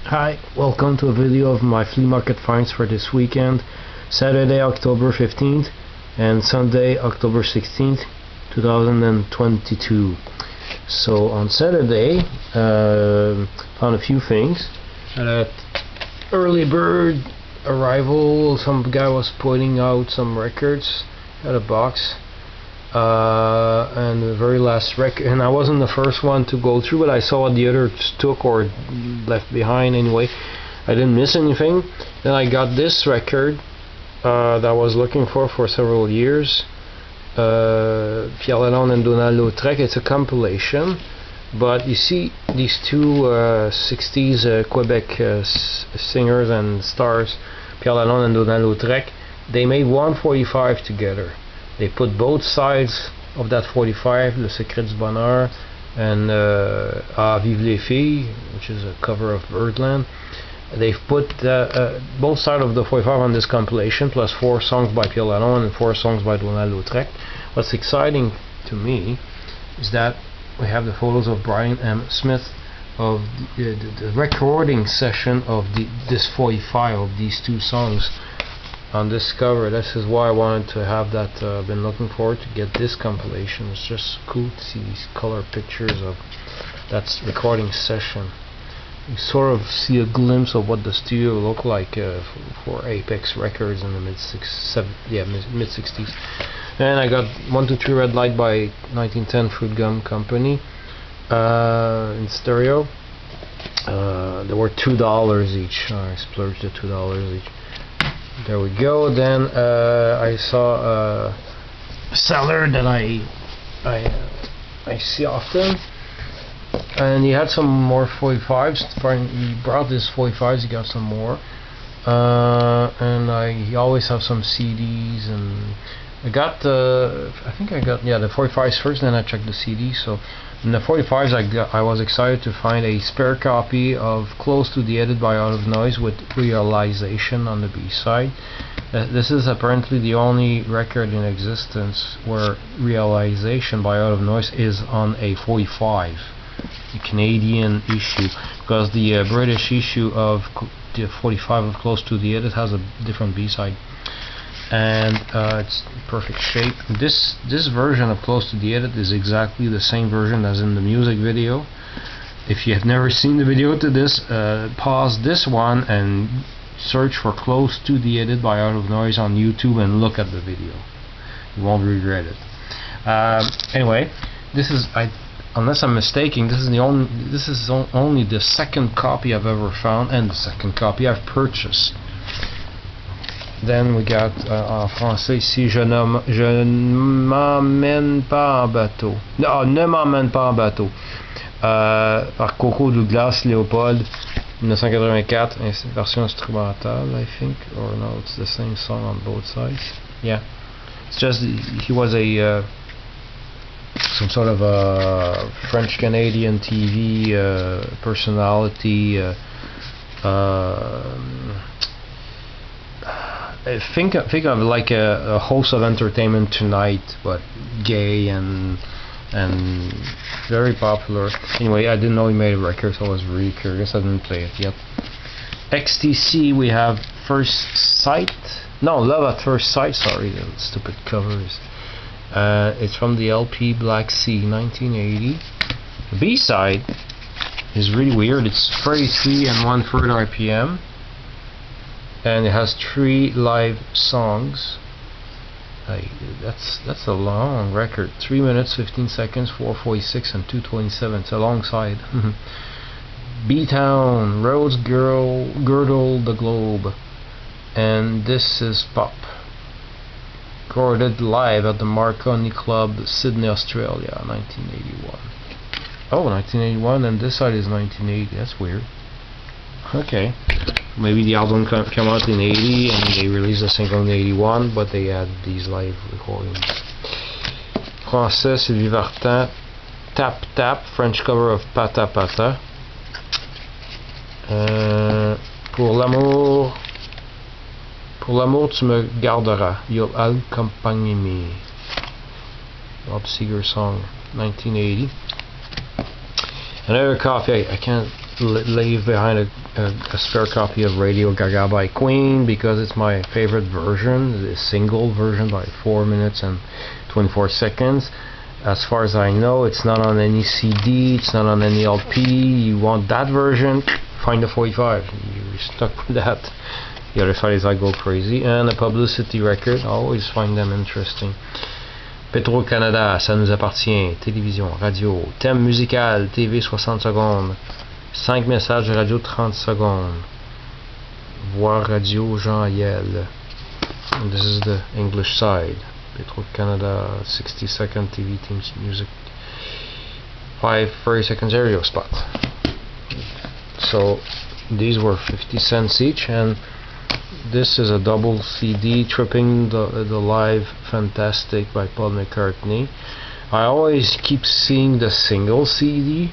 Hi, welcome to a video of my flea market finds for this weekend, Saturday, October 15th and Sunday, October 16th, 2022. So on Saturday, found a few things. Early bird arrival, some guy was pointing out some records, had a box, and the very last record, and I wasn't the first one to go through, but I saw what the others took or left behind anyway. I didn't miss anything. Then I got this record that I was looking for several years. Pierre Lalonde and Donald Lautrec. It's a compilation, but you see these two 60s Quebec singers and stars, Pierre Lalonde and Donald Lautrec, they made 145 together. They put both sides of that 45, Le Secret du Bonheur and Ah Vive les Filles, which is a cover of Birdland. They've put both sides of the 45 on this compilation, plus 4 songs by Pierre Lalonde and 4 songs by Donald Lautrec. What's exciting to me is that we have the photos of Brian M. Smith of the recording session of this 45 of these two songs on this cover. This is why I wanted to have that. Been looking forward to get this compilation. It's just cool to see these color pictures of that recording session. You sort of see a glimpse of what the studio looked like for Apex Records in the mid-60s. And I got 123 Red Light by 1910 Fruit Gum Company in stereo. They were $2 each. I splurged at $2 each. There we go. Then I saw a seller that I see often, and he had some more 45s. He brought his 45s. He got some more, and he always have some CDs. And I got the the 45s first. Then I checked the CDs. So in the 45s, I was excited to find a spare copy of Close to the Edit by Out of Noise with Realization on the B-side. This is apparently the only record in existence where Realization by Out of Noise is on a 45, the Canadian issue, because the British issue of the 45 of Close to the Edit has a different B-side. And it's perfect shape. This version of Close to the Edit is exactly the same version as in the music video. If you have never seen the video to this, pause this one and search for Close to the Edit by Out of Noise on YouTube and look at the video. You won't regret it. Anyway, this is, unless I'm mistaken, this is only the second copy I've ever found and the second copy I've purchased. Then we got en français ici, je m'emmène pas en bateau. Non, ne m'emmène pas en bateau. Par Coco Douglas Léopold, 1984, version instrumentale, I think, or no, it's the same song on both sides. Yeah, it's just he was a some sort of a French-Canadian TV personality. Think of like a host of Entertainment Tonight, but gay and very popular. Anyway, I didn't know he made a record, so I was really curious. I didn't play it yet. XTC, we have First Sight. No, Love at First Sight. Sorry, the stupid covers. It's from the LP Black Sea, 1980. The B-side is really weird. It's 33 and 1/3 RPM. And it has 3 live songs. That's a long record. 3 minutes 15 seconds, 4:46 and 2:27. It's a long side. B-Town, Rose Girdle the Globe, and This Is Pop. Recorded live at the Marconi Club, Sydney, Australia, 1981. Oh, 1981, and this side is 1980. That's weird. Okay. Maybe the album came out in 80 and they released a single in 81, but they had these live recordings. Français, Sylvie Vartan, Tap Tap, French cover of Pata Pata. Pour l'amour tu me garderas, You'll accompany me. Bob Seger song, 1980. Another copy, I can't leave behind a spare copy of Radio Gaga by Queen because it's my favorite version, the single version by 4 minutes and 24 seconds. As far as I know, it's not on any CD, it's not on any LP. You want that version, find the 45. You're stuck with that. The other side is I go crazy. And a publicity record, I always find them interesting. Petro-Canada, ça nous appartient. Télévision, radio, thème musical, TV 60 secondes. 5 messages radio 30 secondes. Voix radio Jean Ayel. And this is the English side. Petro-Canada 60-second TV teams music. 5 30-second stereo spot. So these were 50 cents each, and this is a double CD, Tripping the Live Fantastic by Paul McCartney. I always keep seeing the single CD,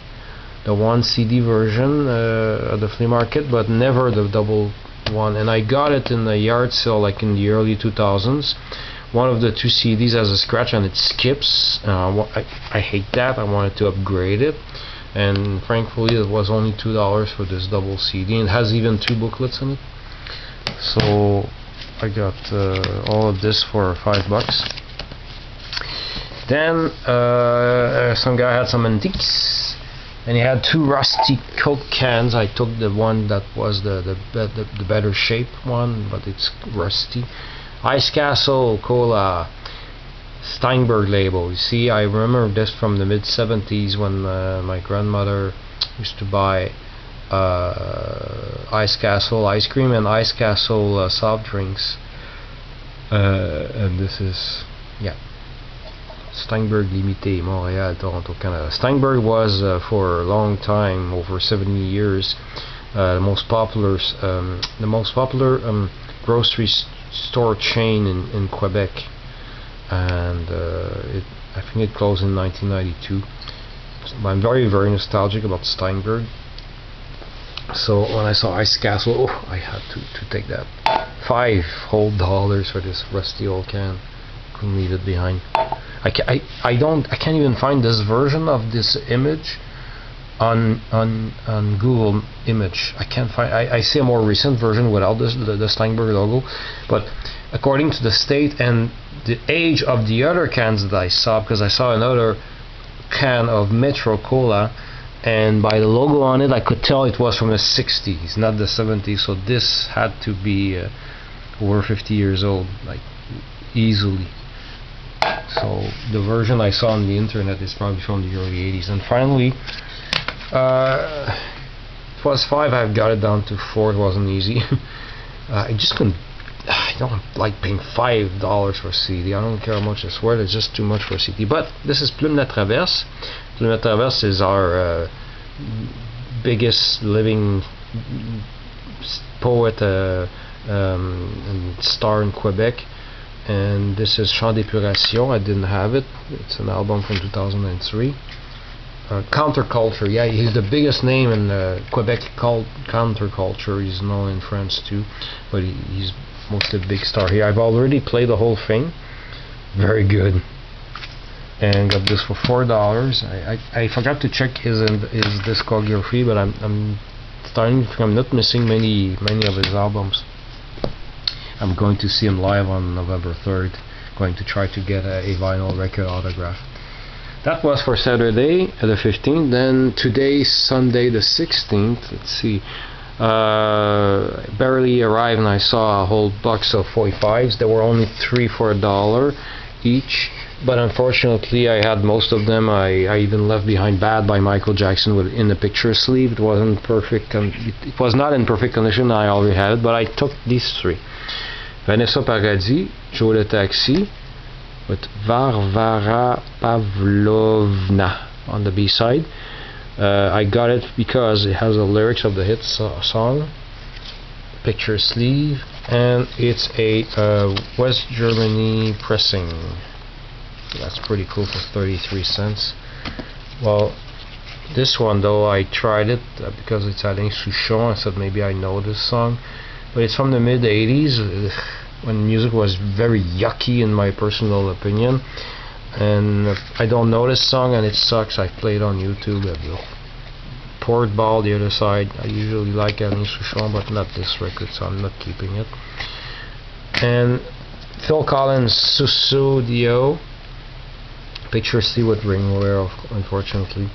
the one CD version at the flea market, but never the double one. And I got it in a yard sale like in the early 2000s. One of the two CDs has a scratch and it skips. I hate that. I wanted to upgrade it, and thankfully it was only $2 for this double CD, and it has even 2 booklets in it. So I got all of this for $5. Then some guy had some antiques, and he had 2 rusty Coke cans. I took the one that was the better shape one, but it's rusty. Ice Castle Cola Steinberg label. You see, I remember this from the mid-70s when my grandmother used to buy Ice Castle ice cream and Ice Castle soft drinks, and this is, yeah, Steinberg Limité, Montréal, Toronto, Canada. Steinberg was for a long time, over 70 years, the most popular grocery store chain in Quebec, and I think it closed in 1992. So I'm very nostalgic about Steinberg. So when I saw Ice Castle, I had to take that. $5 whole for this rusty old can. Couldn't leave it behind. I can't even find this version of this image on Google Image. I can't find. I see a more recent version without the Steinberg logo, but according to the state and the age of the other cans that I saw, because I saw another can of Metro Cola, and by the logo on it I could tell it was from the 60s, not the 70s, so this had to be over 50 years old, like easily. So the version I saw on the internet is probably from the early 80s. And finally, it was 5, I've got it down to 4. It wasn't easy. I just couldn't, I don't like paying $5 for a CD. I don't care how much it's worth, it's just too much for a CD. But this is Plume La Traverse. Plume La Traverse is our biggest living poet and star in Quebec. And this is Chant d'Épuration. I didn't have it. It's an album from 2003. Counterculture, yeah, he's the biggest name in Quebec called Counterculture. He's known in France too, but he's mostly a big star here. I've already played the whole thing. Very good. And got this for $4. I forgot to check his discography, but I'm starting. I'm not missing many of his albums. I'm going to see him live on November 3rd. Going to try to get a vinyl record autograph. That was for Saturday the 15th. Then today, Sunday the 16th. Let's see. Barely arrived and I saw a whole box of 45s. There were only 3 for $1 each. But unfortunately, I had most of them. I even left behind Bad by Michael Jackson in the picture sleeve. It wasn't perfect. It was not in perfect condition. I already had it, but I took these 3. Vanessa Paradis, Joe le Taxi, with Varvara Pavlovna on the B-side. I got it because it has the lyrics of the hit song, picture sleeve, and it's a West Germany pressing. That's pretty cool for 33 cents. Well, this one though, I tried it because it's Alain Souchon. I said maybe I know this song. But it's from the mid-80s when music was very yucky in my personal opinion, and I don't know this song and it sucks. I played on YouTube. port ball, the other side. I usually like Alain Souchon, but not this record, so I'm not keeping it. And Phil Collins' Sussudio. Picture C with ringwear, unfortunately.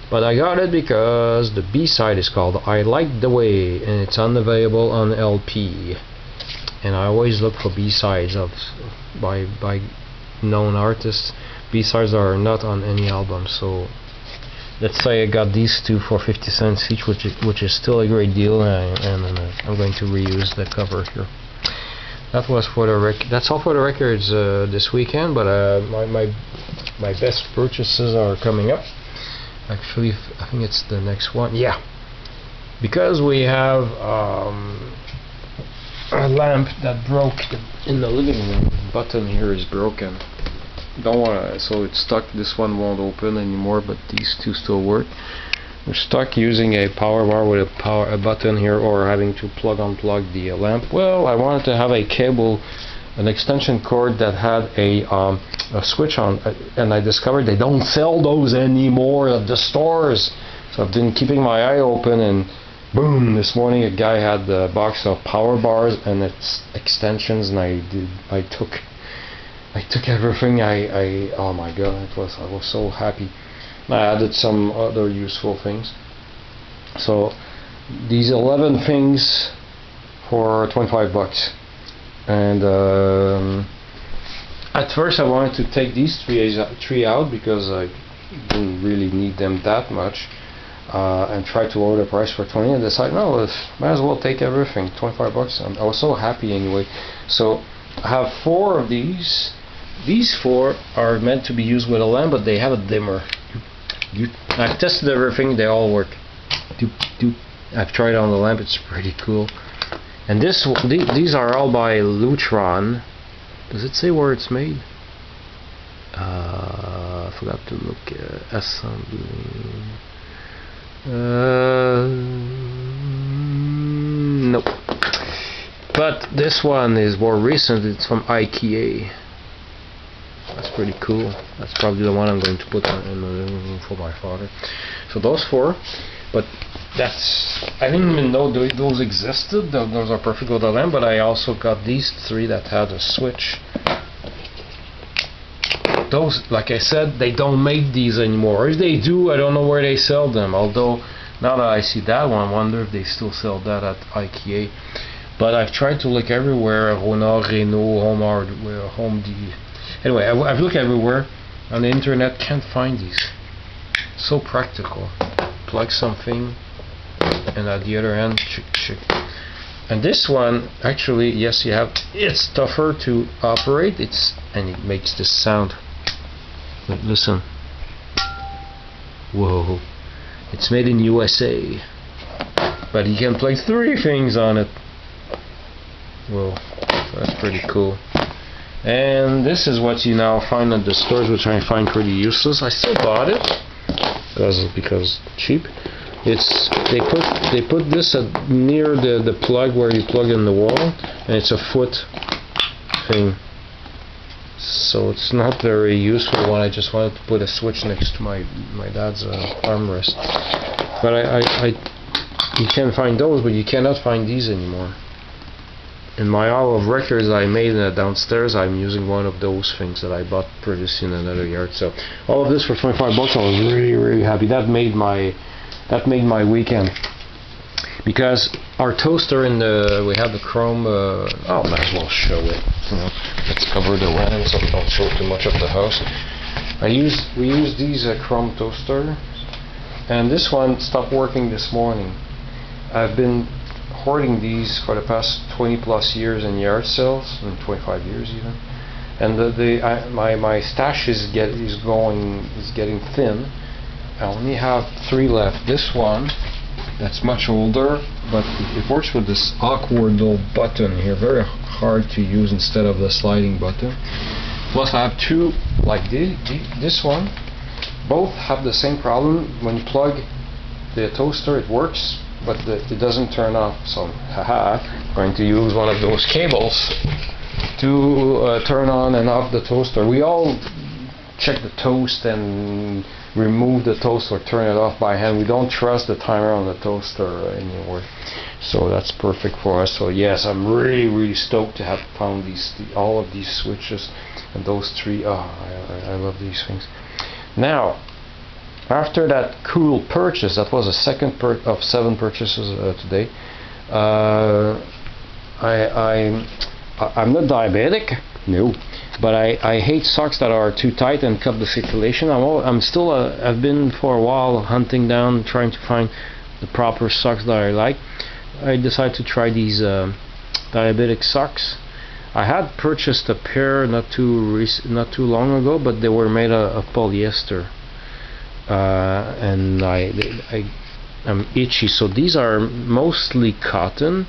But I got it because the B-side is called I Like the Way, and it's unavailable on LP. And I always look for B-sides by known artists. B-sides are not on any album, so let's say I got these two for 50 cents each, which is still a great deal, and I'm going to reuse the cover here. That was for the that's all for the records this weekend, but my best purchases are coming up. Actually, I think it's the next one. Yeah, because we have a lamp that broke in the living room. The button here is broken. Don't wanna, so it's stuck. This one won't open anymore, but these two still work. We're stuck using a power bar with a button here, or having to unplug the lamp. Well, I wanted to have a cable, an extension cord that had a switch on, and I discovered they don't sell those anymore at the stores. So I've been keeping my eye open, and boom! This morning a guy had a box of power bars and its extensions, and I took everything. Oh my god! I was so happy. I added some other useful things. So these 11 things for 25 bucks. And at first I wanted to take these three out because I didn't really need them that much, and try to lower the price for 20, and decided no, might as well take everything. 25 bucks. I was so happy anyway. So I have 4 of these. These 4 are meant to be used with a lamp, but they have a dimmer. I've tested everything, they all work. I've tried on the lamp, it's pretty cool. And these are all by Lutron. Does it say where it's made? I forgot to look. Assembly. Nope. But this one is more recent. It's from IKEA. That's pretty cool. That's probably the one I'm going to put in the living room for my father. So those 4, but I didn't even know those existed. Those are perfect with the lamp, but I also got these 3 that had a switch. Those, like I said, they don't make these anymore. If they do, I don't know where they sell them. Although, now that I see that one, I wonder if they still sell that at IKEA. But I've tried to look everywhere, Ronald, Renault, Home Hardware, Home D. Anyway, I've looked everywhere on the internet, can't find these. So practical. Plug something, and at the other end, chick. And this one, actually, yes, it's tougher to operate. And it makes this sound. Listen. Whoa. It's made in USA. But you can play 3 things on it. Whoa. That's pretty cool. And this is what you now find at the stores, which I find pretty useless. I still bought it because cheap. They put this near the plug where you plug in the wall, and it's a foot thing. So it's not very useful one. I just wanted to put a switch next to my dad's armrest. But you can find those, but you cannot find these anymore. In my aisle of records I made downstairs, I'm using one of those things that I bought previously in another yard. So all of this for 25 bucks. I was really happy. That made my weekend. Because our toaster we have the chrome. Might as well show it. Let's cover the lens so we don't show too much of the house. We use these chrome toaster, and this one stopped working this morning. I've been hoarding these for the past 20 plus years in yard sales, and 25 years even, and my stash is getting thin. I only have 3 left. This one, that's much older, but it works with this awkward little button here, very hard to use instead of the sliding button. Plus I have 2 like this one. Both have the same problem. When you plug the toaster, it works, but it doesn't turn off. So, I'm going to use one of those cables to turn on and off the toaster. We all check the toast and remove the toaster, turn it off by hand. We don't trust the timer on the toaster anymore. So that's perfect for us. So yes, I'm really stoked to have found all of these switches and those three. I love these things. Now, after that cool purchase, that was a second of 7 purchases today. I'm not diabetic, no, but I hate socks that are too tight and cut the circulation. I've been for a while hunting down, trying to find the proper socks that I like. I decided to try these diabetic socks. I had purchased a pair not too long ago, but they were made of polyester, and I'm itchy. So these are mostly cotton.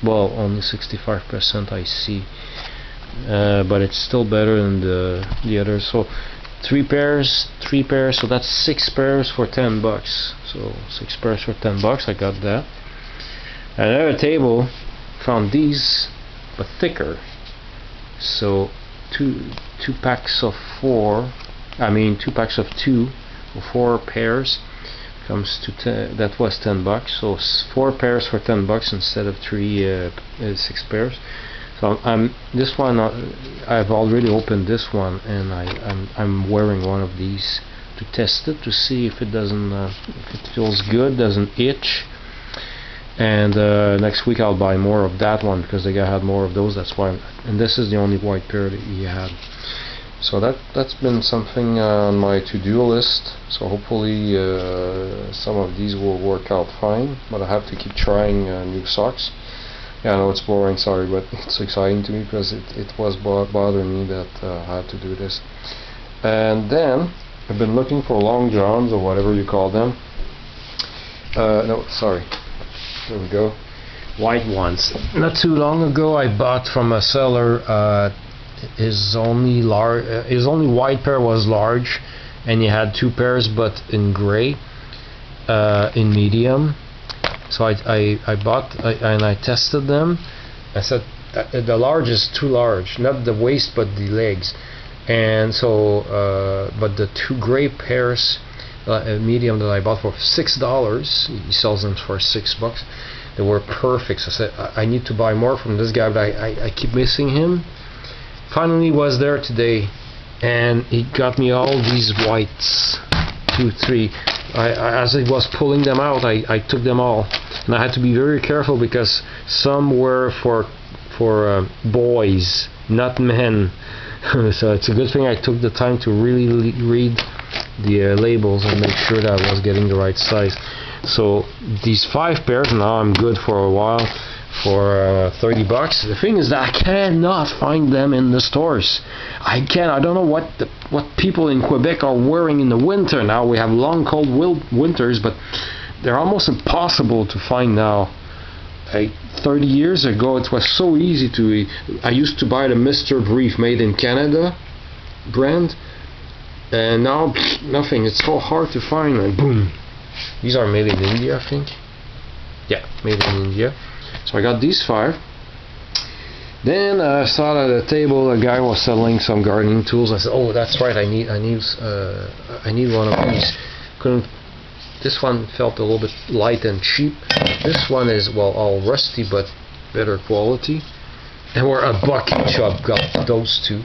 Well, only 65% I see, but it's still better than the others. So 3 pairs, so that's 6 pairs for $10. So 6 pairs for $10. I got that. Another table, found these, but thicker. So two packs of 4. I mean 2 packs of 2 or 4 pairs comes to that was $10. So 4 pairs for $10 instead of 6 pairs. So this one I've already opened this one, and I'm wearing one of these to test it to see if it doesn't if it feels good, doesn't itch. And next week I'll buy more of that one because the guy had more of those. That's why. And this is the only white pair that he had. So that's been something on my to-do list. So hopefully some of these will work out fine. But I have to keep trying new socks. Yeah, I know it's boring, sorry, but it's exciting to me because it was bothering me that I had to do this. And then I've been looking for long johns or whatever you call them. No, sorry. There we go. White ones. Not too long ago I bought from a seller his only white pair was large, and he had 2 pairs but in gray, in medium. So I bought and I tested them. I said the large is too large, not the waist but the legs. And so but the 2 gray pairs, medium, that I bought for $6, he sells them for $6. They were perfect. So I said I need to buy more from this guy, but I keep missing him. Finally was there today, and he got me all these whites, 2, 3. As I was pulling them out, I took them all, and I had to be very careful because some were for boys, not men. So it's a good thing I took the time to really read the labels and make sure that I was getting the right size. So these 5 pairs, now I'm good for a while, for $30. The thing is that I cannot find them in the stores. I don't know what people in Quebec are wearing in the winter. Now we have long cold winters, but they're almost impossible to find now. 30 years ago it was so easy to. I used to buy the Mr. Brief made in Canada brand, and now nothing. It's so hard to find, and boom, these are made in India, I think. Yeah, made in India. So I got these 5. Then I saw at the table a guy was selling some gardening tools. I said, "Oh, that's right. I need one of these." This one felt a little bit light and cheap. This one is, well, all rusty but better quality. And we're $1 each. I've got those 2.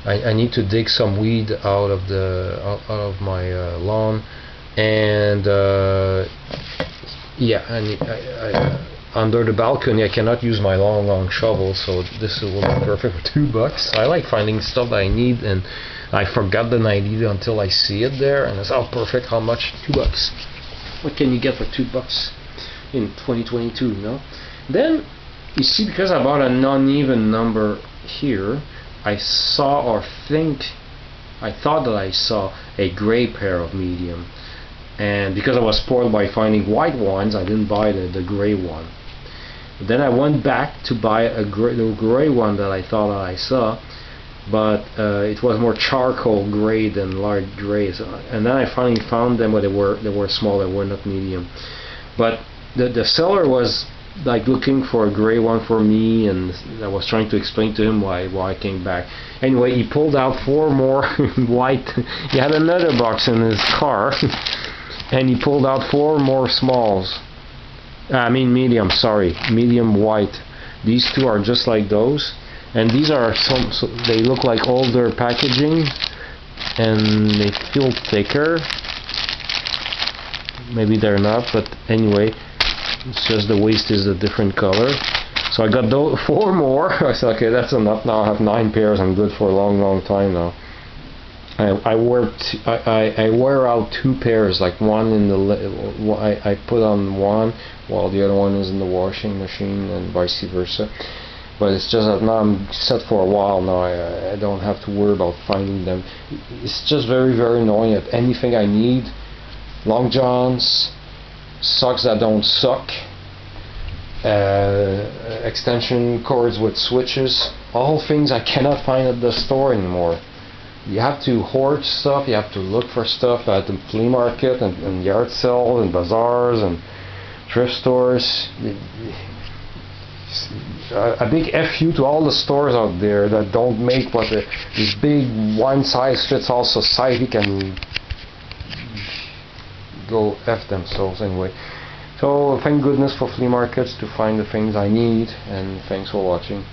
I need to dig some weed out of my lawn, and yeah, under the balcony I cannot use my long shovel, so this will be perfect for $2. I like finding stuff that I need, and I forgot that I need it until I see it there, and it's perfect. How much? $2. What can you get for $2 in 2022? No. Then you see, because I bought an uneven number here, I thought that I saw a gray pair of medium, and because I was spoiled by finding white ones, I didn't buy the gray one. Then I went back to buy the gray one that I thought I saw, but it was more charcoal gray than light gray. And then I finally found them, but they were small. They were not medium. But the seller was like looking for a gray one for me, and I was trying to explain to him why I came back. Anyway, he pulled out 4 more white. He had another box in his car, and he pulled out 4 more smalls. I mean medium, sorry, medium white. These 2 are just like those, and these are so they look like older packaging, and they feel thicker. Maybe they're not, but anyway, it's just the waist is a different color. So I got 4 more. I said, okay, that's enough. Now I have 9 pairs. I'm good for a long time now. I wear out 2 pairs, like one in the I put on one while the other one is in the washing machine, and vice versa. But it's just that now I'm set for a while now. I don't have to worry about finding them. It's just very annoying that anything I need, long johns, socks that don't suck, extension cords with switches, all things I cannot find at the store anymore. You have to hoard stuff, you have to look for stuff at the flea market and yard sales and bazaars and thrift stores. A big FU to all the stores out there that don't make this big one-size-fits-all society can go F themselves anyway. So thank goodness for flea markets to find the things I need, and thanks for watching.